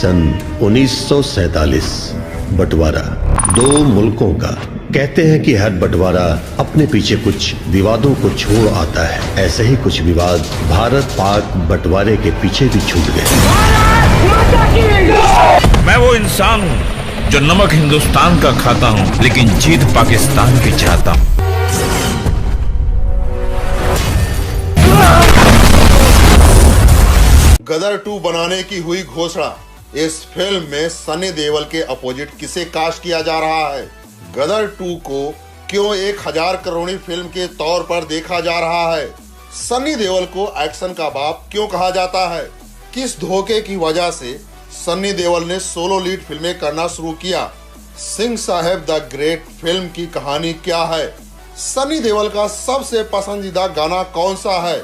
सन 1947। बंटवारा दो मुल्कों का। कहते हैं कि हर बंटवारा अपने पीछे कुछ विवादों को छोड़ आता है। ऐसे ही कुछ विवाद भारत पाक बंटवारे के पीछे भी छूट गए। मैं वो इंसान हूँ जो नमक हिंदुस्तान का खाता हूँ, लेकिन जीत पाकिस्तान की चाहता हूँ। गदर 2 बनाने की हुई घोषणा। इस फिल्म में सनी देओल के अपोजिट किसे कास्ट किया जा रहा है? गदर 2 को क्यों 1000 करोड़ी फिल्म के तौर पर देखा जा रहा है? सनी देओल को एक्शन का बाप क्यों कहा जाता है? किस धोखे की वजह से सनी देओल ने सोलो लीड फिल्में करना शुरू किया? सिंह साहब द ग्रेट फिल्म की कहानी क्या है? सनी देओल का सबसे पसंदीदा गाना कौन सा है?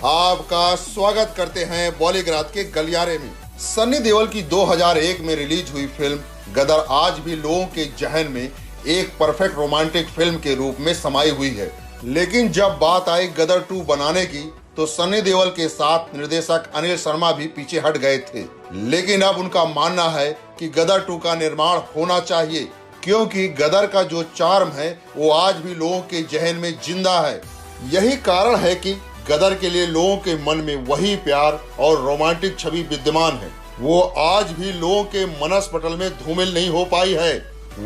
आपका स्वागत करते हैं बॉलीग्राज के गलियारे में। सनी देओल की 2001 में रिलीज हुई फिल्म गदर आज भी लोगों के जहन में एक परफेक्ट रोमांटिक फिल्म के रूप में समाई हुई है। लेकिन जब बात आई गदर 2 बनाने की तो सनी देओल के साथ निर्देशक अनिल शर्मा भी पीछे हट गए थे। लेकिन अब उनका मानना है कि गदर 2 का निर्माण होना चाहिए, क्योंकि गदर का जो चार्म है वो आज भी लोगों के जहन में जिंदा है। यही कारण है कि गदर के लिए लोगों के मन में वही प्यार और रोमांटिक छवि विद्यमान है। वो आज भी लोगों के मनस पटल में धूमिल नहीं हो पाई है।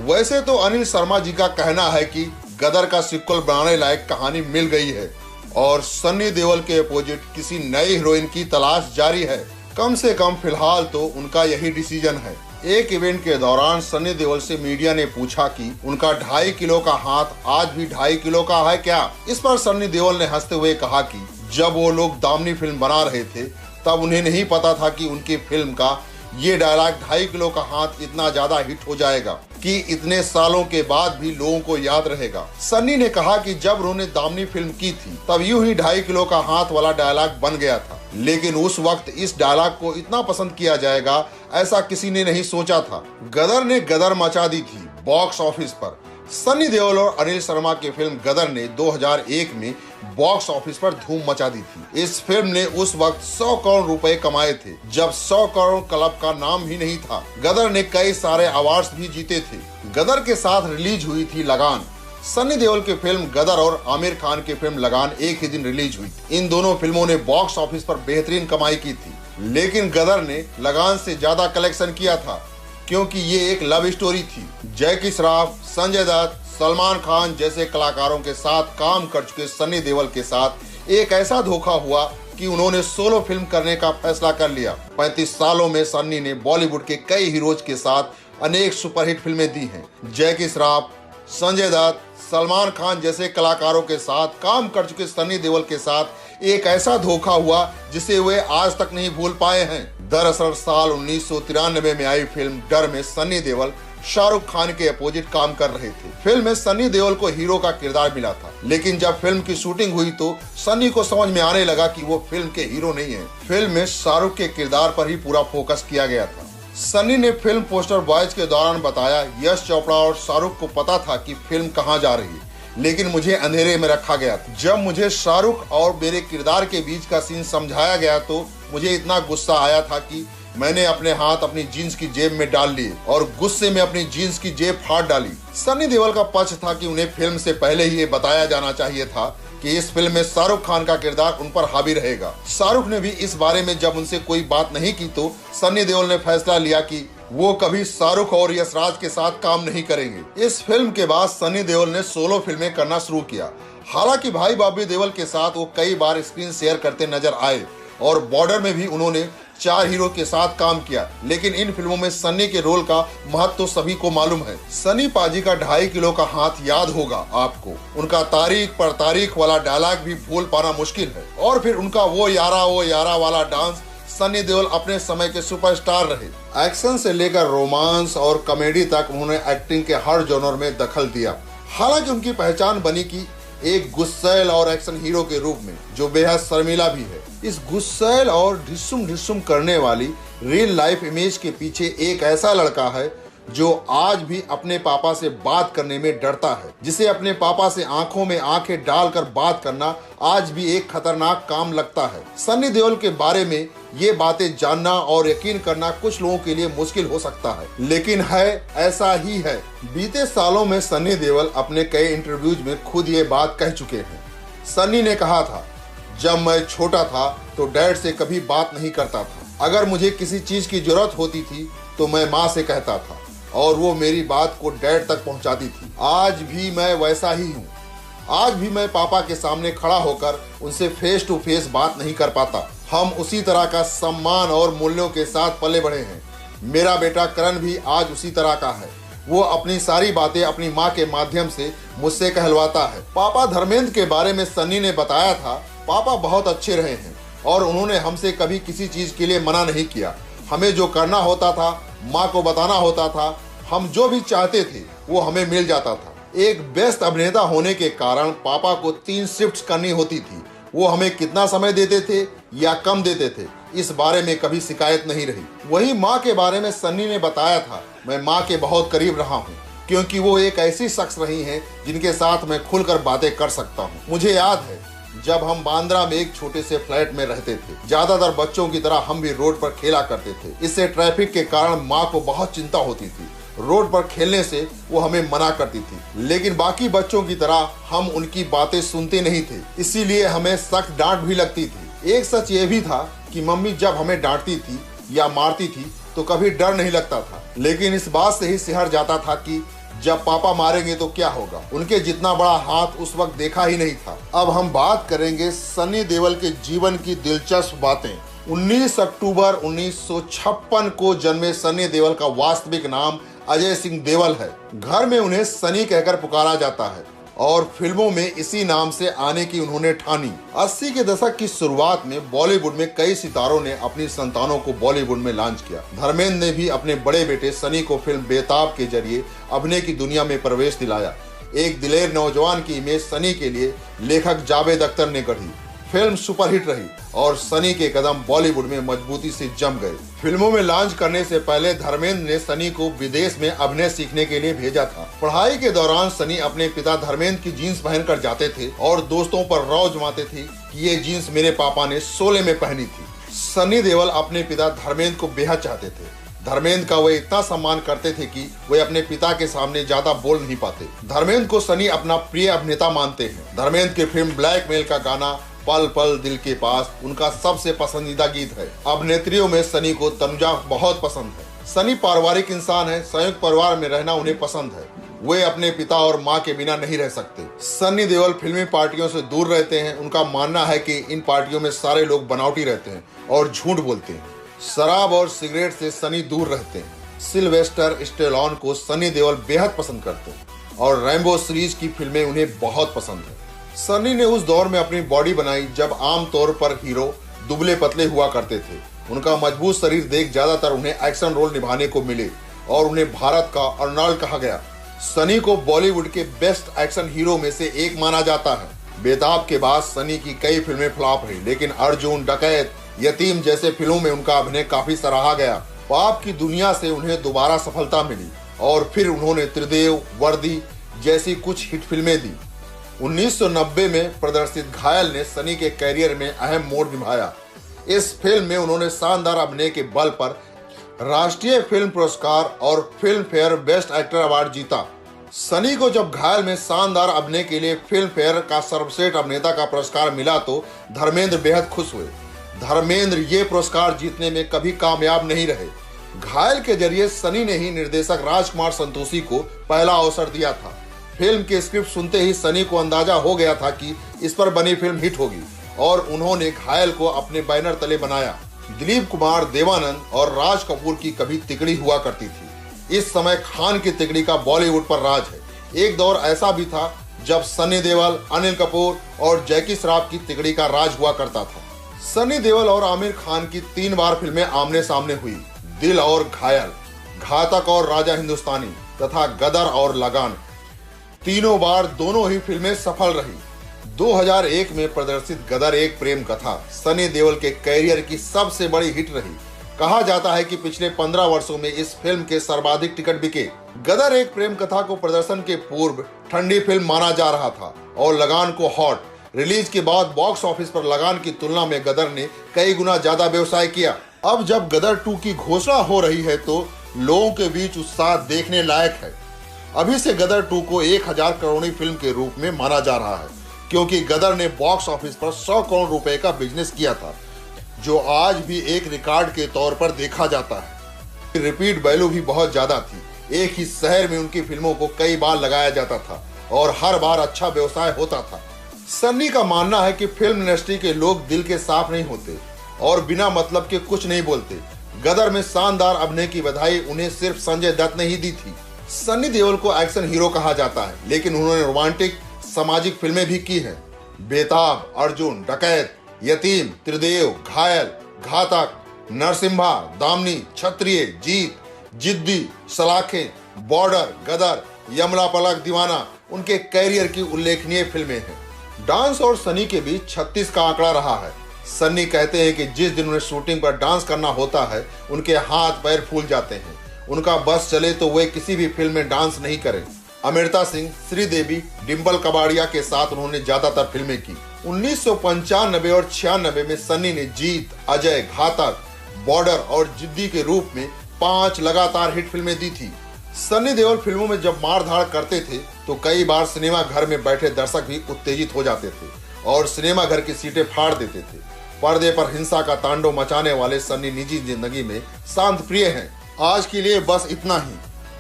वैसे तो अनिल शर्मा जी का कहना है कि गदर का सिक्वल बनाने लायक कहानी मिल गई है और सनी देओल के अपोजिट किसी नई हीरोइन की तलाश जारी है। कम से कम फिलहाल तो उनका यही डिसीजन है। एक इवेंट के दौरान सनी देओल से मीडिया ने पूछा कि उनका 2.5 किलो का हाथ आज भी 2.5 किलो का है क्या? इस पर सनी देओल ने हंसते हुए कहा कि जब वो लोग दामनी फिल्म बना रहे थे तब उन्हें नहीं पता था कि उनकी फिल्म का ये डायलॉग 2.5 किलो का हाथ इतना ज्यादा हिट हो जाएगा कि इतने सालों के बाद भी लोगों को याद रहेगा। सनी ने कहा कि जब उन्होंने दामनी फिल्म की थी तब यूं ही 2.5 किलो का हाथ वाला डायलॉग बन गया था, लेकिन उस वक्त इस डायलॉग को इतना पसंद किया जाएगा ऐसा किसी ने नहीं सोचा था। गदर ने गदर मचा दी थी बॉक्स ऑफिस पर। सनी देओल और अनिल शर्मा की फिल्म गदर ने 2001 में बॉक्स ऑफिस पर धूम मचा दी थी। इस फिल्म ने उस वक्त 100 करोड़ रुपए कमाए थे, जब 100 करोड़ क्लब का नाम ही नहीं था। गदर ने कई सारे अवार्ड्स भी जीते थे। गदर के साथ रिलीज हुई थी लगान। सनी देओल की फिल्म गदर और आमिर खान की फिल्म लगान एक ही दिन रिलीज हुई। इन दोनों फिल्मों ने बॉक्स ऑफिस पर बेहतरीन कमाई की थी, लेकिन गदर ने लगान से ज्यादा कलेक्शन किया था, क्योंकि ये एक लव स्टोरी थी। जैकी श्रॉफ, संजय दत्त, सलमान खान जैसे कलाकारों के साथ काम कर चुके सनी देओल के साथ एक ऐसा धोखा हुआ कि उन्होंने सोलो फिल्म करने का फैसला कर लिया। 35 सालों में सनी ने बॉलीवुड के कई हीरोज के साथ अनेक सुपरहिट फिल्में दी हैं। जैकी श्रॉफ, संजय दत्त, सलमान खान जैसे कलाकारों के साथ काम कर चुके सनी देओल के साथ एक ऐसा धोखा हुआ जिसे वे आज तक नहीं भूल पाए हैं। दरअसल साल 1993 में आई फिल्म डर में सनी देओल शाहरुख खान के अपोजिट काम कर रहे थे। फिल्म में सनी देओल को हीरो का किरदार मिला था, लेकिन जब फिल्म की शूटिंग हुई तो सनी को समझ में आने लगा कि वो फिल्म के हीरो नहीं है। फिल्म में शाहरुख के किरदार पर ही पूरा फोकस किया गया था। सनी ने फिल्म पोस्टर बॉयज के दौरान बताया, यश चोपड़ा और शाहरुख को पता था कि फिल्म कहां जा रही है, लेकिन मुझे अंधेरे में रखा गया था। जब मुझे शाहरुख और मेरे किरदार के बीच का सीन समझाया गया तो मुझे इतना गुस्सा आया था कि मैंने अपने हाथ अपनी जीन्स की जेब में डाल लिए और गुस्से में अपनी जीन्स की जेब फाड़ डाली। सनी देओल का पक्ष था कि उन्हें फिल्म से पहले ही ये बताया जाना चाहिए था कि इस फिल्म में शाहरुख खान का किरदार उन पर हावी रहेगा। शाहरुख ने भी इस बारे में जब उनसे कोई बात नहीं की तो सनी देओल ने फैसला लिया कि वो कभी शाहरुख और यशराज के साथ काम नहीं करेंगे। इस फिल्म के बाद सनी देओल ने सोलो फिल्में करना शुरू किया। हालांकि भाई बॉबी देओल के साथ वो कई बार स्क्रीन शेयर करते नजर आए और बॉर्डर में भी उन्होंने 4 हीरो के साथ काम किया, लेकिन इन फिल्मों में सनी के रोल का महत्व तो सभी को मालूम है। सनी पाजी का 2.5 किलो का हाथ याद होगा आपको। उनका तारीख पर तारीख वाला डायलॉग भी भूल पाना मुश्किल है। और फिर उनका वो यारा वाला डांस। सनी देओल अपने समय के सुपरस्टार रहे। एक्शन से लेकर रोमांस और कॉमेडी तक उन्होंने एक्टिंग के हर जॉनर में दखल दिया। हालांकि उनकी पहचान बनी कि एक गुस्सैल और एक्शन हीरो के रूप में, जो बेहद शर्मीला भी है। इस गुस्सैल और ढिस्सुम ढिस्सुम करने वाली रियल लाइफ इमेज के पीछे एक ऐसा लड़का है जो आज भी अपने पापा से बात करने में डरता है, जिसे अपने पापा से आंखों में आंखें डालकर बात करना आज भी एक खतरनाक काम लगता है। सन्नी देओल के बारे में ये बातें जानना और यकीन करना कुछ लोगों के लिए मुश्किल हो सकता है, लेकिन है ऐसा ही है। बीते सालों में सन्नी देओल अपने कई इंटरव्यूज में खुद ये बात कह चुके हैं। सन्नी ने कहा था, जब मैं छोटा था तो डैड से कभी बात नहीं करता था। अगर मुझे किसी चीज की जरूरत होती थी तो मैं माँ से कहता था और वो मेरी बात को डैड तक पहुंचाती थी। आज भी मैं वैसा ही हूँ। आज भी मैं पापा के सामने खड़ा होकर उनसे फेस टू फेस बात नहीं कर पाता। हम उसी तरह का सम्मान और मूल्यों के साथ पले बढ़े हैं। मेरा बेटा करण भी आज उसी तरह का है। वो अपनी सारी बातें अपनी माँ के माध्यम से मुझसे कहलवाता है। पापा धर्मेंद्र के बारे में सन्नी ने बताया था, पापा बहुत अच्छे रहे हैं और उन्होंने हमसे कभी किसी चीज के लिए मना नहीं किया। हमें जो करना होता था, माँ को बताना होता था, हम जो भी चाहते थे वो हमें मिल जाता था। एक बेस्ट अभिनेता होने के कारण पापा को 3 शिफ्ट्स करनी होती थी। वो हमें कितना समय देते थे या कम देते थे, इस बारे में कभी शिकायत नहीं रही। वही माँ के बारे में सन्नी ने बताया था, मैं माँ के बहुत करीब रहा हूँ क्योंकि वो एक ऐसी शख्स रही हैं जिनके साथ मैं खुलकर बातें कर सकता हूँ। मुझे याद है जब हम बांद्रा में एक छोटे से फ्लैट में रहते थे, ज्यादातर बच्चों की तरह हम भी रोड पर खेला करते थे। इससे ट्रैफिक के कारण माँ को बहुत चिंता होती थी। रोड पर खेलने से वो हमें मना करती थी, लेकिन बाकी बच्चों की तरह हम उनकी बातें सुनते नहीं थे, इसीलिए हमें सख्त डांट भी लगती थी। एक सच ये भी था कि मम्मी जब हमें डांटती थी या मारती थी तो कभी डर नहीं लगता था, लेकिन इस बात से ही सिहर जाता था कि जब पापा मारेंगे तो क्या होगा। उनके जितना बड़ा हाथ उस वक्त देखा ही नहीं था। अब हम बात करेंगे सन्नी देओल के जीवन की दिलचस्प बातें। 19 अक्टूबर 1956 को जन्मे सन्नी देओल का वास्तविक नाम अजय सिंह देओल है। घर में उन्हें सनी कहकर पुकारा जाता है और फिल्मों में इसी नाम से आने की उन्होंने ठानी। 80 के दशक की शुरुआत में बॉलीवुड में कई सितारों ने अपनी संतानों को बॉलीवुड में लॉन्च किया। धर्मेंद्र ने भी अपने बड़े बेटे सनी को फिल्म बेताब के जरिए अभिनय की दुनिया में प्रवेश दिलाया। एक दिलेर नौजवान की इमेज सनी के लिए लेखक जावेद अख्तर ने गढ़ी। फिल्म सुपरहिट रही और सनी के कदम बॉलीवुड में मजबूती से जम गए। फिल्मों में लॉन्च करने से पहले धर्मेंद्र ने सनी को विदेश में अभिनय सीखने के लिए भेजा था। पढ़ाई के दौरान सनी अपने पिता धर्मेंद्र की जीन्स पहनकर जाते थे और दोस्तों पर रौ जमाते थे कि ये जीन्स मेरे पापा ने शोले में पहनी थी। सनी देओल अपने पिता धर्मेंद्र को बेहद चाहते थे। धर्मेंद्र का वे इतना सम्मान करते थे कि वे अपने पिता के सामने ज्यादा बोल नहीं पाते। धर्मेंद्र को सनी अपना प्रिय अभिनेता मानते हैं। धर्मेंद्र की फिल्म ब्लैकमेल का गाना पल पल दिल के पास उनका सबसे पसंदीदा गीत है। अभिनेत्रियों में सनी को तनुजा बहुत पसंद है। सनी पारिवारिक इंसान है, संयुक्त परिवार में रहना उन्हें पसंद है। वे अपने पिता और माँ के बिना नहीं रह सकते। सनी देओल फिल्मी पार्टियों से दूर रहते हैं। उनका मानना है कि इन पार्टियों में सारे लोग बनावटी रहते हैं और झूठ बोलते हैं। शराब और सिगरेट से सनी दूर रहते हैं। सिल्वेस्टर स्टेलोन को सनी देओल बेहद पसंद करते हैं और रैम्बो सीरीज की फिल्में उन्हें बहुत पसंद है। सनी ने उस दौर में अपनी बॉडी बनाई जब आमतौर पर हीरो दुबले पतले हुआ करते थे। उनका मजबूत शरीर देख ज्यादातर उन्हें एक्शन रोल निभाने को मिले और उन्हें भारत का अर्नल्ड कहा गया। सनी को बॉलीवुड के बेस्ट एक्शन हीरो में से एक माना जाता है। बेताब के बाद सनी की कई फिल्में फ्लॉप रही, लेकिन अर्जुन, डकैत, यतीम जैसे फिल्मों में उनका अभिनय काफी सराहा गया। पाप की दुनिया से उन्हें दोबारा सफलता मिली और फिर उन्होंने त्रिदेव, वर्दी जैसी कुछ हिट फिल्में दी। 1990 में प्रदर्शित घायल ने सनी के कैरियर में अहम मोड़ निभाया। इस फिल्म में उन्होंने शानदार अभिनय के बल पर राष्ट्रीय फिल्म पुरस्कार और film fair best actor award जीता। सनी को जब घायल में शानदार अभिनय के लिए फिल्म फेयर का सर्वश्रेष्ठ अभिनेता का पुरस्कार मिला तो धर्मेंद्र बेहद खुश हुए। धर्मेंद्र ये पुरस्कार जीतने में कभी कामयाब नहीं रहे। घायल के जरिए सनी ने ही निर्देशक राजकुमार संतोषी को पहला अवसर दिया था। फिल्म के स्क्रिप्ट सुनते ही सनी को अंदाजा हो गया था कि इस पर बनी फिल्म हिट होगी और उन्होंने घायल को अपने बैनर तले बनाया। दिलीप कुमार, देवानंद और राज कपूर की कभी तिकड़ी हुआ करती थी। इस समय खान की तिकड़ी का बॉलीवुड पर राज है। एक दौर ऐसा भी था जब सनी देओल, अनिल कपूर और जैकी श्रॉफ की तिकड़ी का राज हुआ करता था। सनी देओल और आमिर खान की 3 बार फिल्में आमने सामने हुई, दिल और घायल, घातक और राजा हिंदुस्तानी तथा गदर और लगान। तीनों बार दोनों ही फिल्में सफल रही। 2001 में प्रदर्शित गदर एक प्रेम कथा सनी देओल के कैरियर की सबसे बड़ी हिट रही। कहा जाता है कि पिछले 15 वर्षों में इस फिल्म के सर्वाधिक टिकट बिके। गदर एक प्रेम कथा को प्रदर्शन के पूर्व ठंडी फिल्म माना जा रहा था और लगान को हॉट। रिलीज के बाद बॉक्स ऑफिस पर लगान की तुलना में गदर ने कई गुना ज्यादा व्यवसाय किया। अब जब गदर 2 की घोषणा हो रही है तो लोगों के बीच उत्साह देखने लायक है। अभी से गदर 2 को 1000 करोड़ी फिल्म के रूप में माना जा रहा है, क्योंकि गदर ने बॉक्स ऑफिस पर 100 करोड़ रुपए का बिजनेस किया था, जो आज भी एक रिकॉर्ड के तौर पर देखा जाता है। रिपीट वैल्यू भी बहुत ज्यादा थी। एक ही शहर में उनकी फिल्मों को कई बार लगाया जाता था और हर बार अच्छा व्यवसाय होता था। सन्नी का मानना है कि फिल्म इंडस्ट्री के लोग दिल के साफ नहीं होते और बिना मतलब के कुछ नहीं बोलते। गदर में शानदार अभिनय की बधाई उन्हें सिर्फ संजय दत्त ने ही दी थी। सन्नी देओल को एक्शन हीरो कहा जाता है, लेकिन उन्होंने रोमांटिक सामाजिक फिल्में भी की हैं। बेताब, अर्जुन, डकैत, यतीम, त्रिदेव, घायल, घातक, नरसिम्हा, दामनी, क्षत्रिय, जीत, जिद्दी, सलाखें, बॉर्डर, गदर, यमला पलक, दीवाना उनके कैरियर की उल्लेखनीय फिल्में हैं। डांस और सनी के बीच 36 का आंकड़ा रहा है। सन्नी कहते हैं कि जिस दिन उन्हें शूटिंग पर डांस करना होता है उनके हाथ पैर फूल जाते हैं। उनका बस चले तो वे किसी भी फिल्म में डांस नहीं करें। अमृता सिंह, श्रीदेवी, डिम्पल कबाड़िया के साथ उन्होंने ज्यादातर फिल्में की। 1995 और 96 में सन्नी ने जीत, अजय, घातक, बॉर्डर और जिद्दी के रूप में 5 लगातार हिट फिल्में दी थी। सन्नी देओल फिल्मों में जब मार धाड़ करते थे तो कई बार सिनेमा घर में बैठे दर्शक भी उत्तेजित हो जाते थे और सिनेमा घर की सीटें फाड़ देते थे। पर्दे पर हिंसा का तांडव मचाने वाले सन्नी निजी जिंदगी में शांत प्रिय हैं। आज के लिए बस इतना ही।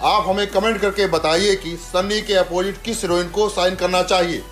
आप हमें कमेंट करके बताइए कि सन्नी के अपोजिट किस हीरोइन को साइन करना चाहिए।